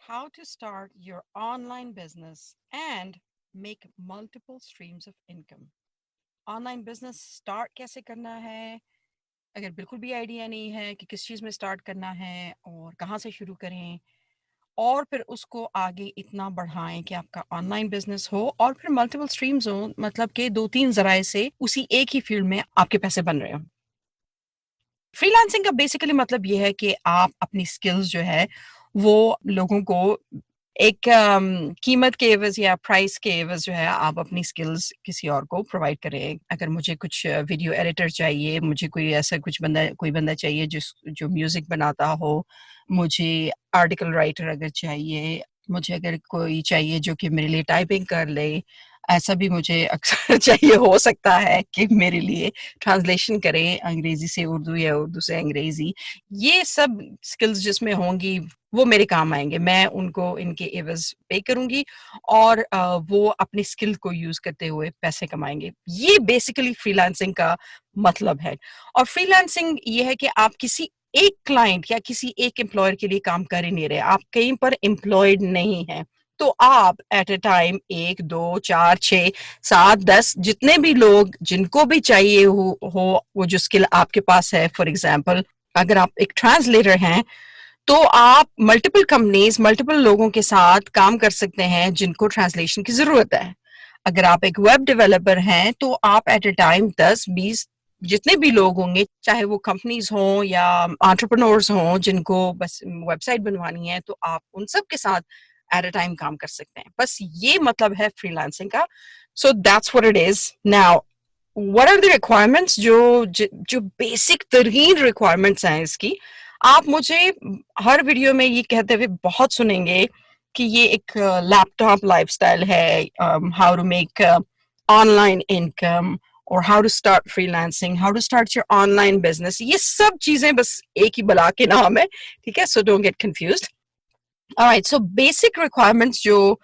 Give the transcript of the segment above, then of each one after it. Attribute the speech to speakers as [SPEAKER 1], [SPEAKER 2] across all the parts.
[SPEAKER 1] how to start your online business and make multiple streams of income. Online business start कैसे करना है, अगर बिल्कुल भी आइडिया नहीं है कि किस चीज़ में स्टार्ट करना है और कहाँ से शुरू करें, और फिर उसको आगे इतना बढ़ाएं कि आपका ऑनलाइन बिजनेस हो और फिर मल्टीपल स्ट्रीम्स हो, मतलब कि 2-3 जराए से उसी एक ही फील्ड में आपके पैसे बन रहे हो। फ्रीलांसिंग का बेसिकली मतलब ये है कि आप अपनी स्किल्स जो है वो लोगों को एक कीमत के एवज या प्राइस के एवज जो है आप अपनी स्किल्स किसी और को प्रोवाइड करें। अगर मुझे कुछ वीडियो एडिटर चाहिए, मुझे कोई ऐसा कोई बंदा चाहिए जो म्यूजिक बनाता हो, मुझे आर्टिकल राइटर अगर चाहिए, मुझे अगर कोई चाहिए जो कि मेरे लिए टाइपिंग कर ले, ऐसा भी मुझे अक्सर चाहिए हो सकता है कि मेरे लिए ट्रांसलेशन करें अंग्रेजी से उर्दू या उर्दू से अंग्रेजी। ये सब स्किल्स जिसमें होंगी वो मेरे काम आएंगे, मैं उनको इनके एवज पे करूंगी और वो अपनी स्किल को यूज करते हुए पैसे कमाएंगे। ये बेसिकली फ्रीलांसिंग का मतलब है। और फ्रीलांसिंग ये है कि आप किसी एक क्लाइंट या किसी एक एम्प्लॉयर के लिए काम कर ही नहीं रहे, आप कहीं पर एम्प्लॉयड नहीं हैं। तो आप एट ए टाइम 1, 2, 4, 6, 7, 10 जितने भी लोग जिनको भी चाहिए हो वो जो स्किल आपके पास है, फॉर एग्जाम्पल अगर आप एक ट्रांसलेटर हैं तो आप मल्टीपल कंपनीज मल्टीपल लोगों के साथ काम कर सकते हैं जिनको ट्रांसलेशन की जरूरत है। अगर आप एक वेब डेवलपर हैं तो आप एट ए टाइम 10-20 जितने भी लोग होंगे, चाहे वो कंपनीज हों या एंटरप्रेन्योर्स हों जिनको बस वेबसाइट बनवानी है, तो आप उन सब के साथ एट अ टाइम काम कर सकते हैं। बस ये मतलब है फ्रीलांसिंग का। So that's what it is. Now what are the requirements, जो बेसिक तरीन रिक्वायरमेंट्स हैं इसकी, आप मुझे हर वीडियो में ये कहते हुए बहुत सुनेंगे कि ये एक लैपटॉप लाइफस्टाइल है, how to make online income और how to start freelancing, how to start your online business. ये सब चीजें बस एक ही बला के नाम है, ठीक है? So don't get confused. Alright, so basic requirements जो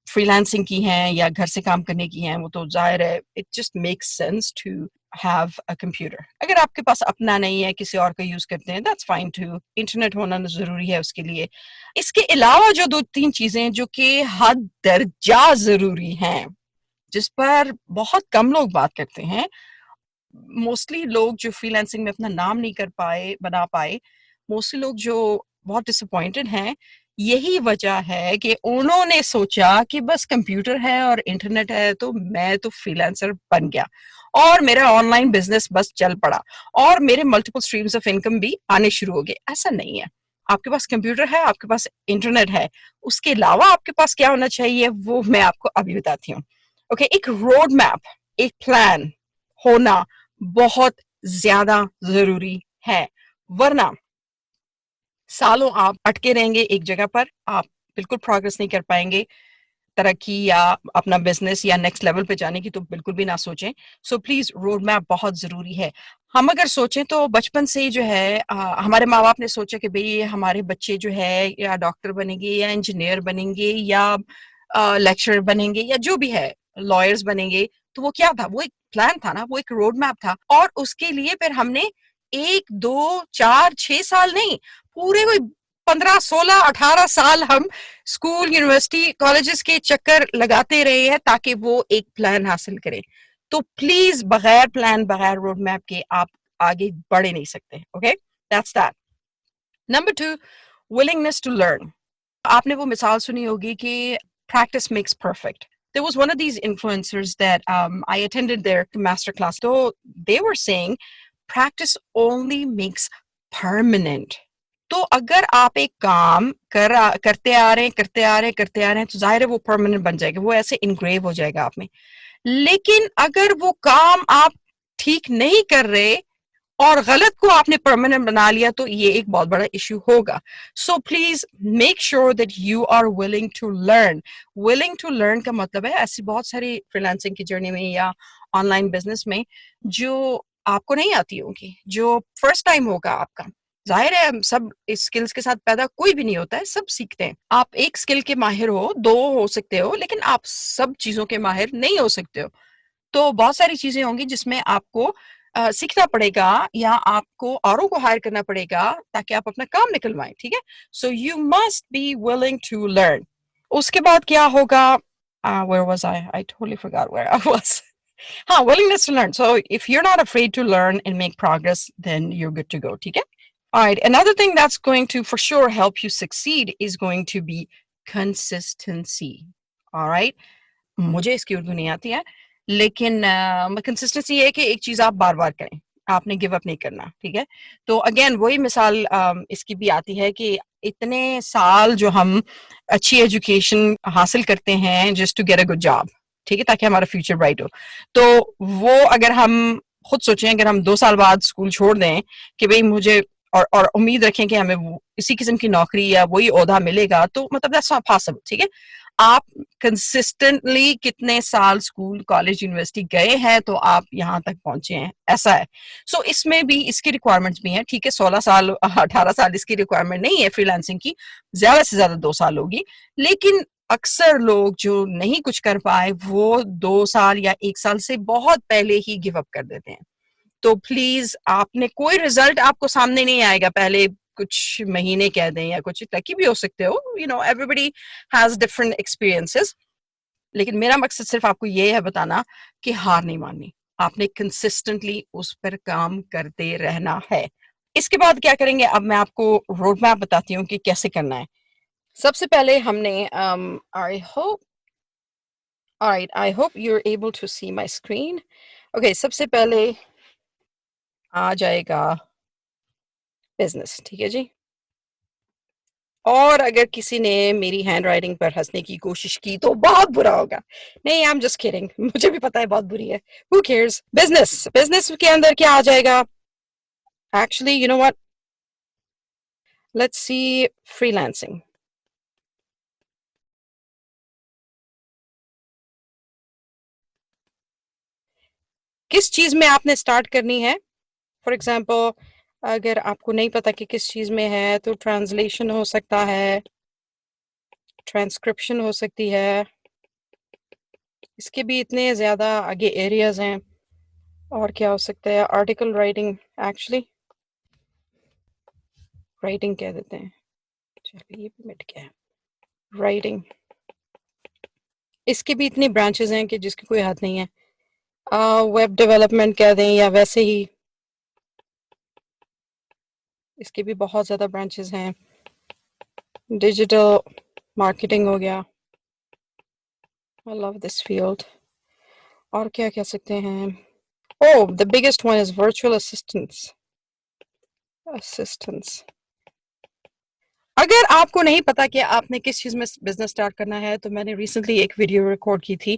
[SPEAKER 1] फ्रीलांसिंग की हैं या घर से काम करने की हैं, वो तो जाहिर है it just makes sense to have a computer. अगर आपके पास अपना नहीं है, किसी और का यूज करते हैं, दैट्स फाइन टू। इंटरनेट होना जरूरी है उसके लिए। इसके अलावा जो 2-3 चीजें जो कि हद दर्जा जरूरी हैं, जिस पर बहुत कम लोग बात करते हैं, मोस्टली लोग जो फ्रीलांसिंग में अपना नाम नहीं बना पाए, मोस्टली लोग जो बहुत डिसअपॉइंटेड हैं, यही वजह है कि उन्होंने सोचा कि बस कंप्यूटर है और इंटरनेट है तो मैं तो फ्रीलांसर बन गया और मेरा ऑनलाइन बिजनेस बस चल पड़ा और मेरे मल्टीपल स्ट्रीम्स ऑफ इनकम भी आने शुरू हो गए। ऐसा नहीं है। आपके पास कंप्यूटर है, आपके पास इंटरनेट है, उसके अलावा आपके पास क्या होना चाहिए वो मैं आपको अभी बताती हूँ। ओके, एक रोड मैप, एक प्लान होना बहुत ज्यादा जरूरी है, वरना सालों आप अटके रहेंगे एक जगह पर, आप बिल्कुल प्रोग्रेस नहीं कर पाएंगे। तरक्की या अपना बिजनेस या नेक्स्ट लेवल पे जाने की तो बिल्कुल भी ना सोचें। सो प्लीज रोड मैप बहुत जरूरी है। हम अगर सोचें तो बचपन से ही जो है हमारे माँ बाप ने सोचा कि भाई हमारे बच्चे जो है या डॉक्टर बनेंगे या इंजीनियर बनेंगे या लेक्चरर बनेंगे या जो भी है लॉयर्स बनेंगे। तो वो क्या था, वो एक प्लान था ना, वो एक रोड मैप था। और उसके लिए फिर हमने 1, 2, 4, 6 साल नहीं, पूरे कोई 15, 16, 18 साल हम स्कूल, यूनिवर्सिटी, कॉलेजेस के चक्कर लगाते रहे हैं ताकि वो एक प्लान हासिल करें। तो प्लीज बगैर प्लान, बगैर रोड मैप के आप आगे बढ़ ही नहीं सकते। Okay, that's that. Number 2, willingness to learn. आपने वो मिसाल सुनी होगी कि practice makes perfect. There was one of these influencers that I attended their master class. So they were saying practice only makes permanent. तो अगर आप एक काम करते आ रहे हैं तो जाहिर है वो परमानेंट बन जाएगा, वो ऐसे इनग्रेव हो जाएगा आप में। लेकिन अगर वो काम आप ठीक नहीं कर रहे और गलत को आपने परमानेंट बना लिया तो ये एक बहुत बड़ा इश्यू होगा। So please make sure that you are willing to learn. Willing to learn का मतलब है ऐसी बहुत सारी फ्रीलांसिंग की जर्नी में या ऑनलाइन बिजनेस में जो आपको नहीं आती होगी, जो फर्स्ट टाइम होगा आपका। जाहिर है हम सब इस स्किल्स के साथ पैदा कोई भी नहीं होता है, सब सीखते हैं। आप एक स्किल के माहिर हो, 2 हो सकते हो, लेकिन आप सब चीजों के माहिर नहीं हो सकते हो। तो बहुत सारी चीजें होंगी जिसमें आपको सीखना पड़ेगा या आपको औरों को हायर करना पड़ेगा ताकि आप अपना काम निकलवाएं, ठीक है? So you must be willing to learn. उसके बाद क्या होगा? Where was I? I totally forgot where I was. Willingness to learn. So if you're not afraid to learn and make progress, then you're good to go, ठीक है? All right, another thing that's going to for sure help you succeed is going to be consistency. All right? मुझे इसकी उर्दू नहीं आती है, लेकिन consistency ये है कि एक चीज़ आप बार-बार करें, आपने गिव अप नहीं करना, ठीक है? तो अगेन वही मिसाल इसकी भी आती है कि इतने साल जो हम अच्छी एजुकेशन हासिल करते हैं just to get a good job, ठीक है? ताकि हमारा फ्यूचर ब्राइट हो। तो वो अगर हम खुद सोचें, अगर हम 2 साल बाद स्कूल छोड़ दें कि भई मुझे और उम्मीद रखें कि हमें इसी किस्म की नौकरी या वही ओहदा मिलेगा, तो मतलब दैट्स नॉट पॉसिबल, ठीक है? आप कंसिस्टेंटली कितने साल स्कूल कॉलेज यूनिवर्सिटी गए हैं तो आप यहाँ तक पहुंचे हैं, ऐसा है. सो इसमें भी इसकी रिक्वायरमेंट्स भी हैं, ठीक है? 16 साल 18 साल इसकी रिक्वायरमेंट नहीं है फ्रीलांसिंग की, ज्यादा से ज्यादा 2 साल होगी. लेकिन अक्सर लोग जो नहीं कुछ कर पाए वो 2 साल या 1 साल से बहुत पहले ही गिव अप कर देते हैं. तो प्लीज, आपने कोई रिजल्ट आपको सामने नहीं आएगा पहले कुछ महीने कह दें या कुछ लकी भी हो सकते हो, you know, everybody has different experiences. लेकिन मेरा मकसद सिर्फ आपको ये है बताना कि हार नहीं माननी, आपने कंसिस्टेंटली उस पर काम करते रहना है. इसके बाद क्या करेंगे, अब मैं आपको रोड मैप बताती हूँ कि कैसे करना है. सबसे पहले हमने I hope you are able to see my screen. Okay, सबसे पहले आ जाएगा बिजनेस, ठीक है जी? और अगर किसी ने मेरी हैंड राइटिंग पर हंसने की कोशिश की तो बहुत बुरा होगा. नहीं, आई एम जस्ट किडिंग, मुझे भी पता है बहुत बुरी है. Who cares? बिजनेस, बिजनेस के अंदर क्या आ जाएगा? Actually you know what, let's see freelancing. किस चीज में आपने स्टार्ट करनी है? फॉर एग्जाम्पल, अगर आपको नहीं पता कि किस चीज में है तो ट्रांसलेशन हो सकता है, ट्रांसक्रिप्शन हो सकती है. इसके भी इतने ज्यादा आगे एरियाज हैं. और क्या हो सकता है? आर्टिकल राइटिंग, एक्चुअली राइटिंग कह देते हैं, चलिए ये भी मिट गया है. राइटिंग, इसके भी इतनी ब्रांचेस हैं कि जिसकी कोई हद नहीं है. वेब डेवलपमेंट कह दें या वैसे ही, इसके भी बहुत ज़्यादा ब्रांचेस हैं. डिजिटल मार्केटिंग हो गया, आई लव दिस फील्ड. और क्या कह सकते हैं? Oh, the biggest one is virtual assistants. अगर आपको नहीं पता कि आपने किस चीज़ में बिजनेस स्टार्ट करना है, तो मैंने रिसेंटली एक वीडियो रिकॉर्ड की थी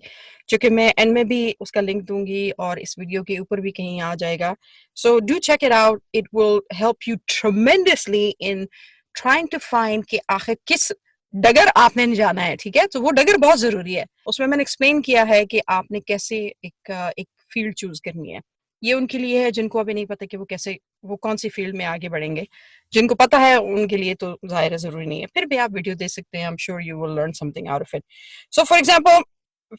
[SPEAKER 1] जो कि मैं एंड में भी उसका लिंक दूंगी और इस वीडियो के ऊपर भी कहीं आ जाएगा. So do check it out, it will help you tremendously in trying to find कि आखिर किस डगर आपने जाना है, ठीक है? तो वो डगर बहुत ज़रूरी है. उसमें मैंने एक्सप्लेन किया है कि आपने कैसे एक फील्ड चूज करनी है. ये उनके लिए है जिनको अभी नहीं पता कि वो कौन सी फील्ड में आगे बढ़ेंगे. जिनको पता है उनके लिए तो ज़ाहिर है ज़रूरी नहीं है, फिर भी आप वीडियो दे सकते हैं. I am sure you will learn something out of it. So for example,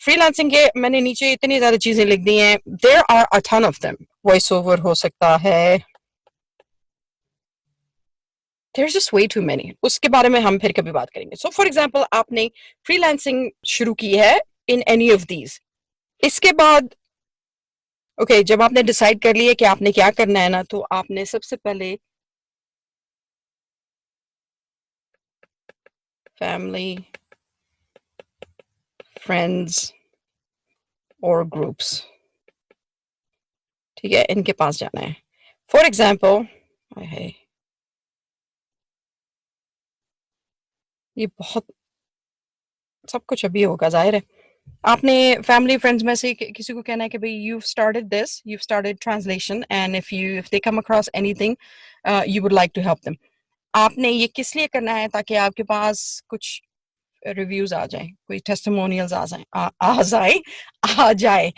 [SPEAKER 1] freelancing के मैंने नीचे इतनी ज़्यादा चीज़ें लिख दी हैं. There are a ton of them. Voice over हो सकता है, there's just way too many. उसके बारे में हम फिर कभी बात करेंगे. सो फॉर एग्जांपल, आपने फ्रीलांसिंग शुरू की है इन एनी ऑफ दीज. इसके बाद ओके, जब आपने डिसाइड कर लिया कि आपने क्या करना है ना, तो आपने सबसे पहले फैमिली, फ्रेंड्स और ग्रुप्स, ठीक है, इनके पास जाना है. फॉर एग्जाम्पल, ये बहुत सब कुछ अभी होगा, जाहिर है. आपने फैमिली फ्रेंड्स में से किसी को कहना है कि भाई you started this, you started translation, and if they come across anything you would like to help them. आपने ये किस लिए करना है? ताकि आपके पास कुछ रिव्यूज आ जाए, कोई टेस्टिमोनियल्स आ जाए.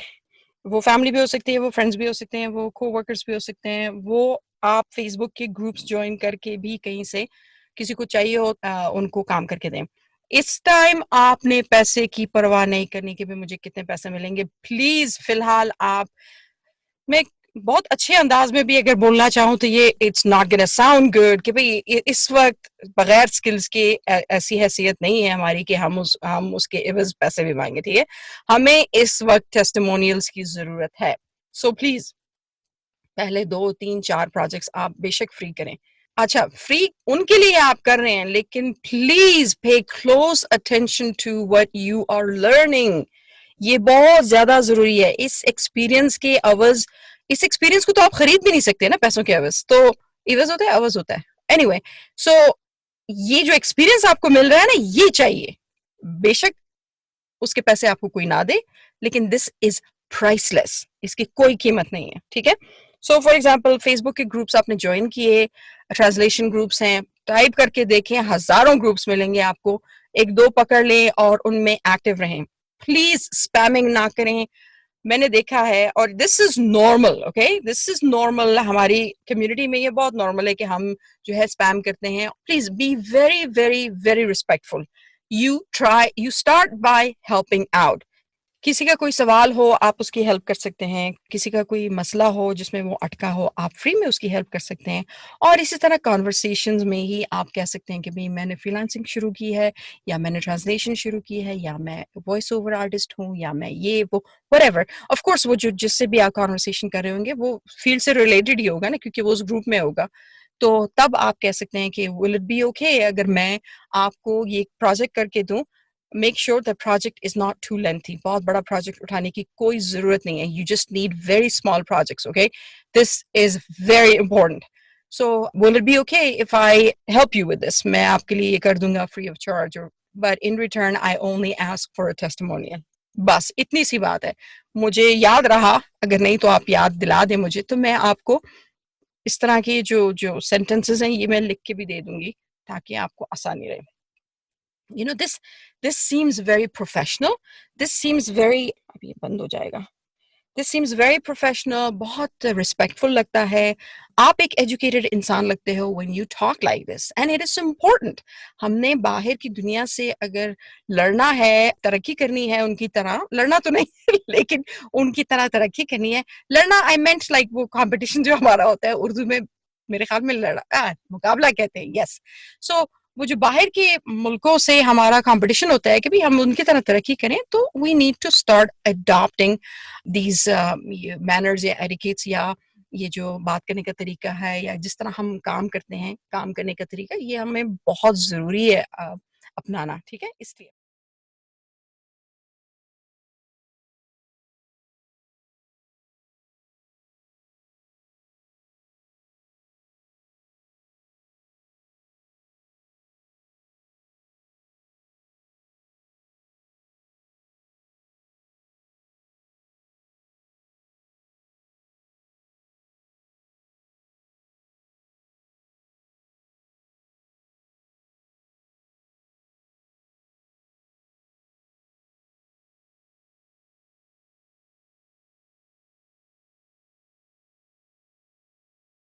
[SPEAKER 1] वो फैमिली भी हो सकती है, वो फ्रेंड्स भी हो सकते हैं, वो को वर्कर्स भी हो सकते हैं. वो आप फेसबुक के ग्रुप्स ज्वाइन करके भी कहीं से किसी को चाहिए हो उनको काम करके दें. इस टाइम आपने पैसे की परवाह नहीं करनी कि भी मुझे कितने पैसे मिलेंगे. प्लीज फिलहाल आप, मैं بہت اچھے انداز میں بھی اگر بولنا چاہوں تو یہ it's not gonna sound good کہ بھئی اس وقت بغیر سکلز کے ایسی حیثیت نہیں ہے ہماری کہ ہم اس کے عوض پیسے بھی مانگے. ٹھیک ہے, ہمیں اس وقت ٹیسٹیمونیلز کی ضرورت ہے. سو پلیز پہلے 2 3 4 پروجیکٹس آپ بے شک فری کریں. اچھا, فری ان کے لیے آپ کر رہے ہیں, لیکن please pay close attention to what you are learning. یہ بہت زیادہ ضروری ہے. اس ایکسپیرئنس کے عوض, اس ایکسپیرئنس کو تو آپ خرید بھی نہیں سکتے نا پیسوں کے عوض, تو عوض ہوتا ہے, عوض ہوتا ہے. اینی وے, سو یہ جو ایکسپیرئنس آپ کو مل رہا ہے نا, یہ چاہیے. بے شک اس کے پیسے آپ کو کوئی نہ دے, لیکن دس از پرائس لیس, اس کی کوئی قیمت نہیں ہے. ٹھیک ہے. سو فار ایگزامپل فیس بک کے گروپس آپ نے جوائن کیے, ٹرانسلیشن گروپس ہیں, ٹائپ کر کے دیکھیں, ہزاروں گروپس ملیں گے آپ کو. 1 2 پکڑ لیں اور ان میں ایکٹیو رہیں. پلیز اسپیمنگ نہ کریں. میں نے دیکھا ہے, اور this is normal, okay, this is normal. ہماری کمیونٹی میں یہ بہت نارمل ہے کہ ہم جو ہے اسپیم کرتے ہیں. Please be very very very respectful. You start by helping out. کسی کا کوئی سوال ہو آپ اس کی ہیلپ کر سکتے ہیں. کسی کا کوئی مسئلہ ہو جس میں وہ اٹکا ہو, آپ فری میں اس کی ہیلپ کر سکتے ہیں. اور اسی طرح کانورسیشنز میں ہی آپ کہہ سکتے ہیں کہ بھئی میں نے فری لانسنگ شروع کی ہے, یا میں نے ٹرانسلیشن شروع کی ہے, یا میں وائس اوور آرٹسٹ ہوں, یا میں یہ وہ whatever. آف کورس وہ جس سے بھی آپ کانورسیشن کر رہے ہوں گے وہ فیلڈ سے ریلیٹڈ ہی ہوگا نا, کیونکہ وہ اس گروپ میں ہوگا. تو تب آپ کہہ سکتے ہیں کہ ول اٹ بی اوکے اگر میں آپ کو یہ پروجیکٹ کر کے دوں. Make sure the project is not too lengthy. بہت بڑا پروجیکٹ اٹھانے کی کوئی ضرورت نہیں ہے. You just need very small projects. Okay, this is very important. So will it be okay if I help you with this. میں آپ کے لیے یہ کر دوں گا free of charge, but in return I only ask for a testimonial. بس اتنی سی بات ہے. مجھے یاد رہا, اگر نہیں تو آپ یاد دلا دیں مجھے, تو میں آپ کو اس طرح کی جو سینٹنسز ہیں یہ میں لکھ کے بھی دے دوں گی تاکہ آپ کو آسانی رہے. This seems very professional. This seems very, اب یہ بند ہو جائے گا. This seems very professional. بہت respectful لگتا ہے. آپ ایک educated انسان لگتے ہو when you talk like this. And it is important. ہم نے باہر کی دنیا سے اگر لڑنا ہے, ترقی کرنی ہے ان کی طرح, لڑنا تو نہیں لیکن ان کی طرح ترقی کرنی ہے. لڑنا I meant like وہ competition جو ہمارا ہوتا ہے اردو میں, میرے خیال میں مقابلہ کہتے ہیں. Yes. So وہ جو باہر کے ملکوں سے ہمارا کمپٹیشن ہوتا ہے کہ بھی ہم ان کی طرح ترقی کریں, تو we need to start adapting these manners یا ایڈیکیٹس, یا یہ جو بات کرنے کا طریقہ ہے, یا جس طرح ہم کام کرتے ہیں, کام کرنے کا طریقہ, یہ ہمیں بہت ضروری ہے اپنانا. ٹھیک ہے, اس لیے